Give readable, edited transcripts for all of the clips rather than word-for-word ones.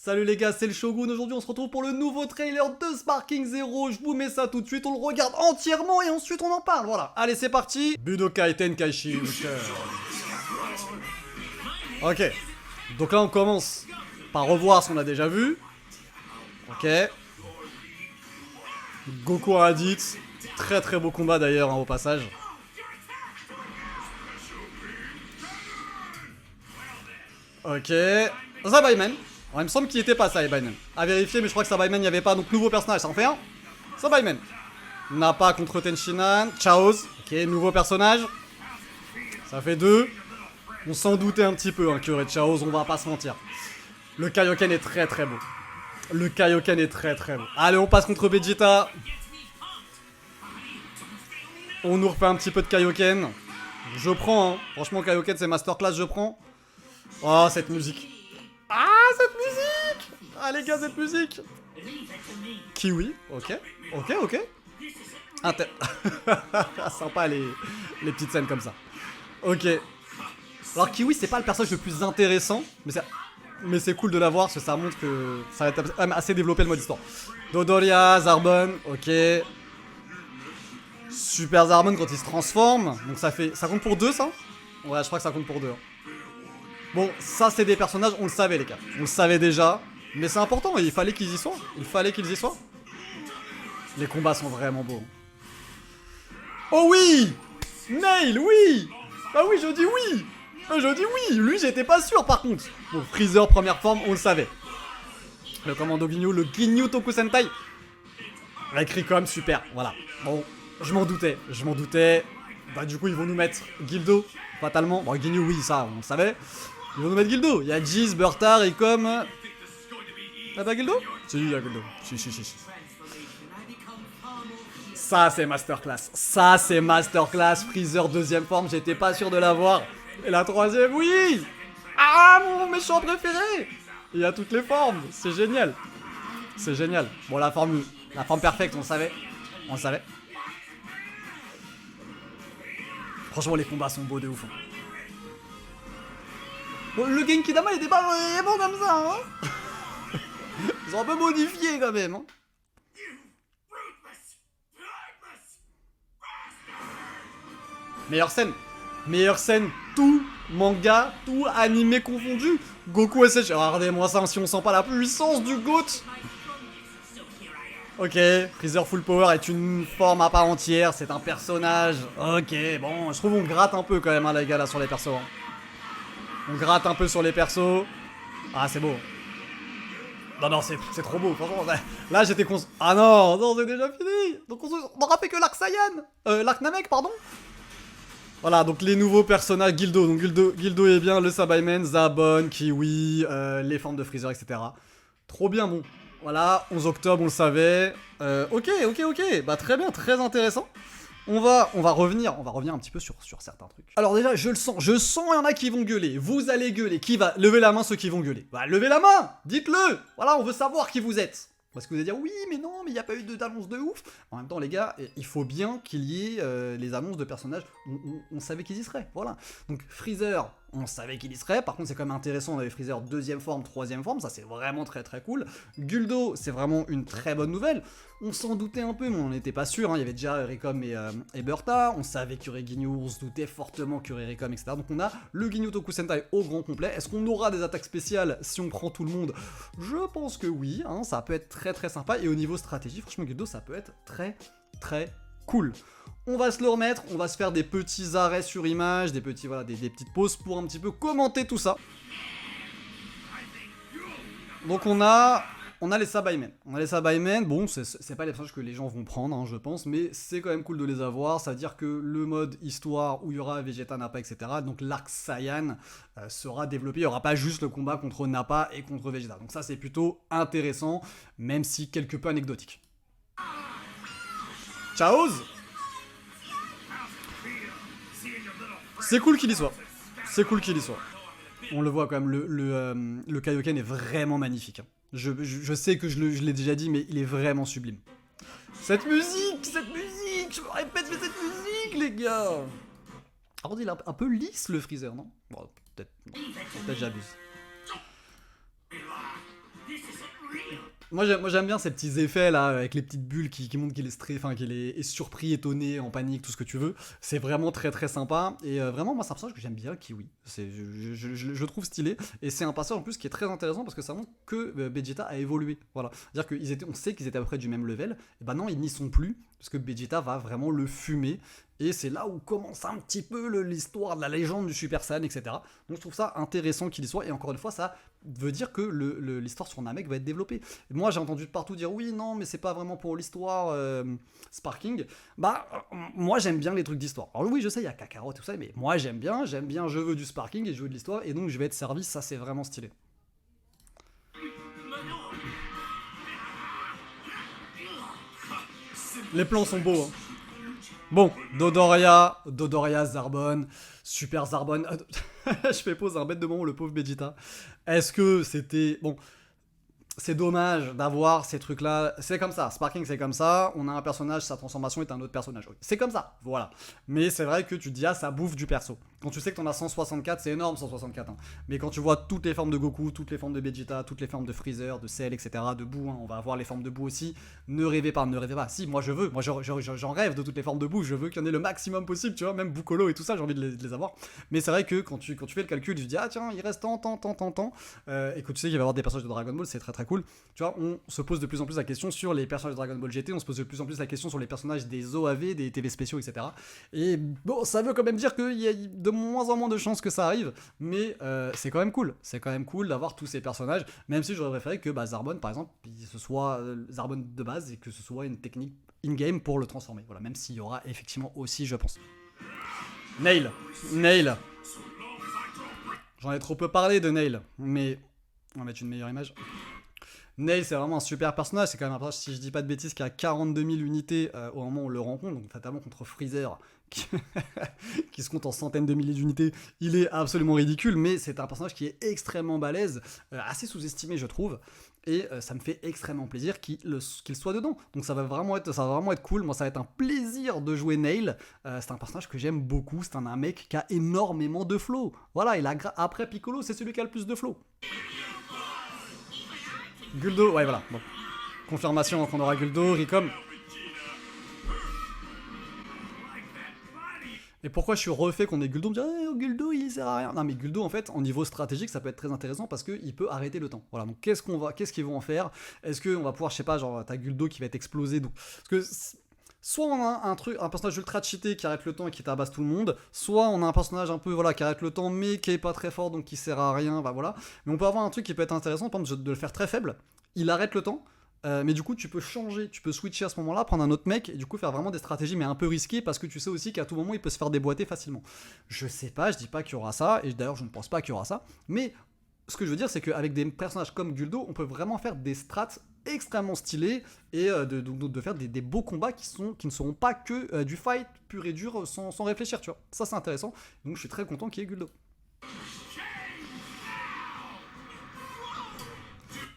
Salut les gars, c'est le Shogun. Aujourd'hui on se retrouve pour le nouveau trailer de Sparking Zero. Je vous mets ça tout de suite, on le regarde entièrement et ensuite on en parle, voilà. Allez, c'est parti. Budokai Tenkaichi. Ok, donc là on commence par revoir ce qu'on a déjà vu. Ok. Goku Raditz, très très beau combat d'ailleurs, hein, au passage. Ok, Zabaiman. Alors, il me semble qu'il était pas Zabaiman. À vérifier, mais je crois que Zabaiman il n'y avait pas. Donc nouveau personnage, ça en fait un. Zabaiman. Nappa contre Tenshinhan. Chaos. Ok, nouveau personnage. Ça fait 2. On s'en doutait un petit peu hein, qu'il y aurait Chaos, on va pas se mentir. Le Kaioken est très très beau. Le Kaioken est très très beau. Allez, on passe contre Vegeta. On nous refait un petit peu de Kaioken. Je prends, hein. Franchement, Kaioken c'est masterclass, je prends. Oh, cette musique. Ah, cette musique. Ah, les gars, cette musique. Kiwi, ok. Ok, ok. Sympa les petites scènes comme ça. Ok. Alors Kiwi c'est pas le personnage le plus intéressant, mais c'est cool de l'avoir parce que ça montre que ça va être quand même assez développé le mode histoire. Dodoria, Zarbon, ok. Super Zarbon quand il se transforme, donc ça compte pour 2 ça. Ouais, je crois que ça compte pour 2. Bon, ça c'est des personnages, on le savait les gars, on le savait déjà, mais c'est important, il fallait qu'ils y soient, Les combats sont vraiment beaux. Oh oui! Nail, oui! Ah oui, je dis oui! Je dis oui! Lui, j'étais pas sûr par contre. Bon, Freezer, première forme, on le savait. Le commando Ginyu, le Ginyu Tokusentai. Avec Ricom, super, voilà. Bon, je m'en doutais. Bah, du coup, ils vont nous mettre Gildo, fatalement. Bon, Ginyu, oui, ça, on le savait. Ils vont nous mettre Gildo. Il y a Giz, Berta, Ricom. T'as pas Gildo? Si, il y a Gildo. Si. Ça c'est masterclass, Freezer deuxième forme, j'étais pas sûr de l'avoir. Et la troisième, oui. Ah, mon méchant préféré. Il y a toutes les formes, c'est génial. Bon, la forme perfecte, on savait. Franchement, les combats sont beaux de ouf. Bon, le Genki Dama, il était pas vraiment comme ça, hein. Ils ont un peu modifié quand même, hein. Meilleure scène, tout manga, tout animé confondu. Goku SH. Regardez-moi ça, si on sent pas la puissance du GOAT. Ok, Freezer Full Power est une forme à part entière, c'est un personnage. Ok, bon, je trouve on gratte un peu quand même, hein, les gars, là, sur les persos. Hein. On gratte un peu sur les persos. Ah, c'est beau. Non, c'est trop beau, franchement. Là, j'étais con. Ah non, c'est déjà fini. Donc, on aura fait que l'arc Saiyan. L'arc Namek, pardon. Voilà, donc les nouveaux personnages, Gildo. Donc Gildo est bien, le Sabaiman, Zabon, Kiwi, les formes de Freezer, etc. Trop bien, bon. Voilà, 11 octobre, on le savait. Ok. Bah très bien, très intéressant. On va revenir un petit peu sur certains trucs. Alors déjà, je sens, il y en a qui vont gueuler. Vous allez gueuler. Qui va lever la main, ceux qui vont gueuler? Bah levez la main, dites-le. Voilà, on veut savoir qui vous êtes. Parce que vous allez dire, oui, mais non, mais il n'y a pas eu d'annonce de ouf. En même temps, les gars, il faut bien qu'il y ait les annonces de personnages. On savait qu'ils y seraient, voilà. Donc Freezer, on savait qu'il y serait. Par contre, c'est quand même intéressant, on avait Freezer deuxième forme, troisième forme. Ça, c'est vraiment très très cool. Guldo, c'est vraiment une très bonne nouvelle. On s'en doutait un peu, mais on n'était pas sûr. Hein. Il y avait déjà Ricom et Berta. On savait qu'il y aurait Ginyu, on se doutait fortement qu'il y aurait Ricom, etc. Donc on a le Ginyu Tokusentai au grand complet. Est-ce qu'on aura des attaques spéciales si on prend tout le monde? Je pense que oui. Hein. Ça peut être très très sympa. Et au niveau stratégie, franchement, Guldo, ça peut être très très cool. On va se le remettre, on va se faire des petits arrêts sur image, des petites pauses pour un petit peu commenter tout ça. Donc on a les Sabaimen. Bon, c'est pas les personnages que les gens vont prendre, hein, je pense, mais c'est quand même cool de les avoir. Ça veut dire que le mode histoire où il y aura Vegeta, Nappa, etc., donc l'arc Saiyan sera développé. Il n'y aura pas juste le combat contre Nappa et contre Vegeta. Donc ça, c'est plutôt intéressant, même si quelque peu anecdotique. Chaos! C'est cool qu'il y soit. On le voit quand même, le Kaioken est vraiment magnifique. Hein. Je sais que je l'ai déjà dit, mais il est vraiment sublime. Cette musique, je me répète, mais cette musique, les gars. Alors, il est un peu lisse, le Freezer, non? Bon, peut-être j'abuse. Moi j'aime bien ces petits effets là avec les petites bulles qui montrent qu'il est enfin qu'il est surpris, étonné, en panique, tout ce que tu veux. C'est vraiment très très sympa et vraiment moi c'est un personnage que j'aime bien, Kiwi. Je le trouve stylé et c'est un passage en plus qui est très intéressant parce que ça montre que Vegeta a évolué. Voilà, c'est-à-dire on sait qu'ils étaient à peu près du même level et bah non ils n'y sont plus parce que Vegeta va vraiment le fumer. Et c'est là où commence un petit peu l'histoire de la légende du Super Saiyan, etc. Donc je trouve ça intéressant qu'il y soit. Et encore une fois, ça veut dire que l'histoire sur Namek va être développée. Et moi, j'ai entendu de partout dire oui, non, mais c'est pas vraiment pour l'histoire Sparking. Bah, moi, j'aime bien les trucs d'histoire. Alors oui, je sais, il y a Kakarot, tout ça, mais moi, j'aime bien, je veux du Sparking et je veux de l'histoire. Et donc, je vais être servi, ça, c'est vraiment stylé. Les plans sont beaux, hein. Bon, Dodoria, Zarbon, Super Zarbon. Je fais pause un bête de moment, le pauvre Vegeta. Est-ce que c'était... Bon, c'est dommage d'avoir ces trucs-là. C'est comme ça, Sparking c'est comme ça. On a un personnage, sa transformation est un autre personnage. Oui, c'est comme ça, voilà. Mais c'est vrai que tu te dis, ah, ça bouffe du perso. Quand tu sais que t'en as 164, c'est énorme 164. Hein. Mais quand tu vois toutes les formes de Goku, toutes les formes de Vegeta, toutes les formes de Freezer, de Cell, etc., de Boo, hein, on va avoir les formes de Boo aussi. Ne rêvez pas, ne rêvez pas. Si, moi je veux, moi j'en rêve de toutes les formes de Boo. Je veux qu'il y en ait le maximum possible, tu vois, même Boukolo et tout ça, j'ai envie de les avoir. Mais c'est vrai que quand tu fais le calcul, tu te dis, ah tiens, il reste tant. Et que tu sais qu'il va y avoir des personnages de Dragon Ball, c'est très très cool. Tu vois, on se pose de plus en plus la question sur les personnages de Dragon Ball GT, on se pose de plus en plus la question sur les personnages des OAV, des TV spéciaux, etc. Et bon, ça veut quand même dire qu'il y a de moins en moins de chances que ça arrive, mais c'est quand même cool. C'est quand même cool d'avoir tous ces personnages, même si j'aurais préféré que Zarbon, par exemple, ce soit Zarbon de base et que ce soit une technique in-game pour le transformer. Voilà, même s'il y aura effectivement aussi, je pense. Nail. J'en ai trop peu parlé de Nail, mais on va mettre une meilleure image. Nail, c'est vraiment un super personnage. C'est quand même un personnage, si je dis pas de bêtises, qui a 42 000 unités au moment où on le rencontre. Donc, fatalement, contre Freezer, qui se compte en centaines de milliers d'unités, il est absolument ridicule. Mais c'est un personnage qui est extrêmement balèze, assez sous-estimé, je trouve. Et ça me fait extrêmement plaisir qu'il soit dedans. Donc, ça va vraiment être cool. Moi, ça va être un plaisir de jouer Nail. C'est un personnage que j'aime beaucoup. C'est un mec qui a énormément de flow. Voilà, après Piccolo, c'est celui qui a le plus de flow. Guldo, ouais voilà, bon. Confirmation qu'on aura Guldo, Ricom. Et pourquoi je suis refait qu'on ait Guldo? On me dit, oh, Guldo il sert à rien. Non mais Guldo en fait, en niveau stratégique, ça peut être très intéressant parce qu'il peut arrêter le temps. Voilà, donc qu'est-ce qu'ils vont en faire? Est-ce qu'on va pouvoir, je sais pas, genre t'as Guldo qui va être explosé, donc... Parce que... Soit on a un personnage ultra cheaté qui arrête le temps et qui tabasse tout le monde, soit on a un personnage un peu voilà qui arrête le temps mais qui est pas très fort donc qui sert à rien, bah voilà. Mais on peut avoir un truc qui peut être intéressant, par exemple de le faire très faible, il arrête le temps, mais du coup tu peux changer, tu peux switcher à ce moment-là, prendre un autre mec et du coup faire vraiment des stratégies mais un peu risquées parce que tu sais aussi qu'à tout moment il peut se faire déboîter facilement. Je sais pas, je dis pas qu'il y aura ça, et d'ailleurs je ne pense pas qu'il y aura ça, mais ce que je veux dire c'est qu'avec des personnages comme Guldo, on peut vraiment faire des strats extrêmement stylés et de faire des beaux combats qui ne seront pas que du fight pur et dur sans réfléchir, tu vois. Ça c'est intéressant, donc je suis très content qu'il y ait Guldo.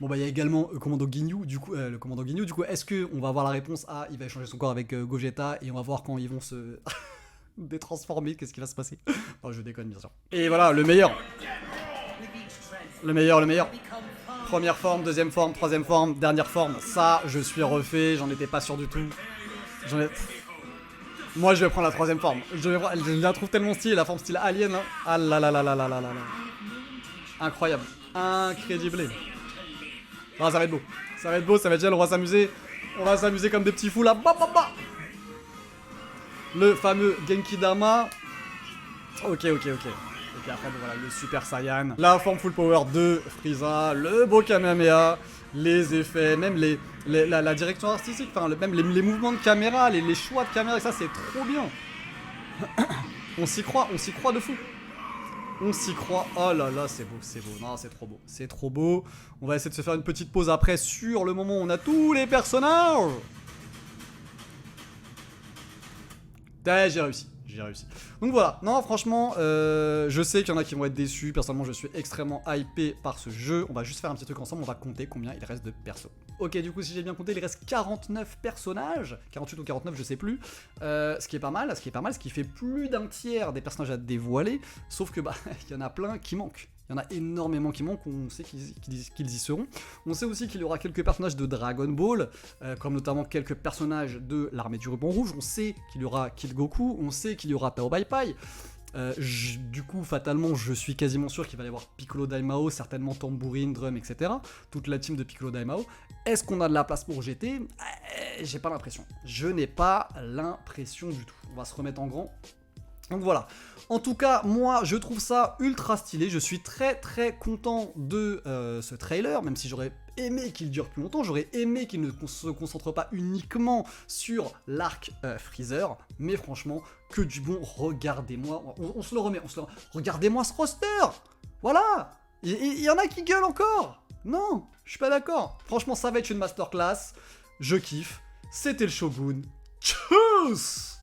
Bon bah il y a également Commando Ginyu, du coup, le Commando Ginyu, du coup est-ce qu'on va avoir la réponse à il va échanger son corps avec Gogeta et on va voir quand ils vont se détransformer, qu'est-ce qui va se passer. Oh je déconne bien sûr. Et voilà, le meilleur. Le meilleur. Première forme, deuxième forme, troisième forme, dernière forme. Ça, je suis refait, j'en étais pas sûr du tout. Moi, je vais prendre la troisième forme. Je la trouve tellement stylée, la forme style alien. Hein. Ah là là là là là là là. Incroyable. Incrédible. Ah, ça va être beau. Ça va être beau, ça va être génial, on va s'amuser. On va s'amuser comme des petits fous là. Bah, bah, bah. Le fameux Genki Dama. Ok. Et puis après, voilà, le Super Saiyan, la forme full power de Frieza, le beau Kamehameha, les effets, même la direction artistique, enfin, même les mouvements de caméra, les choix de caméra, ça c'est trop bien. On s'y croit de fou. On s'y croit. Oh là là, c'est beau. Non, c'est trop beau. On va essayer de se faire une petite pause après sur le moment où on a tous les personnages. J'ai réussi. Donc voilà, non franchement, je sais qu'il y en a qui vont être déçus. Personnellement, je suis extrêmement hypé par ce jeu. On va juste faire un petit truc ensemble, on va compter combien il reste de persos. Ok, du coup, si j'ai bien compté, il reste 49 personnages, 48 ou 49, je sais plus. Ce qui est pas mal, ce qui fait plus d'un tiers des personnages à dévoiler. Sauf que, bah, il y en a plein qui manquent. Il y en a énormément qui manquent, on sait qu'ils y seront. On sait aussi qu'il y aura quelques personnages de Dragon Ball, comme notamment quelques personnages de l'armée du ruban rouge. On sait qu'il y aura Kid Goku, on sait qu'il y aura Tao Pai Pai. Du coup, fatalement, je suis quasiment sûr qu'il va y avoir Piccolo Daimao, certainement Tambourine, Drum, etc. Toute la team de Piccolo Daimao. Est-ce qu'on a de la place pour GT? J'ai pas l'impression. Je n'ai pas l'impression du tout. On va se remettre en grand. Donc voilà. En tout cas, moi, je trouve ça ultra stylé. Je suis très très content de ce trailer, même si j'aurais aimé qu'il dure plus longtemps. J'aurais aimé qu'il ne se concentre pas uniquement sur l'arc Freezer. Mais franchement, que du bon. Regardez-moi. On se le remet. Regardez-moi ce roster. Voilà. Il y en a qui gueulent encore. Non, je suis pas d'accord. Franchement, ça va être une masterclass. Je kiffe. C'était le Shogun. Tchuss.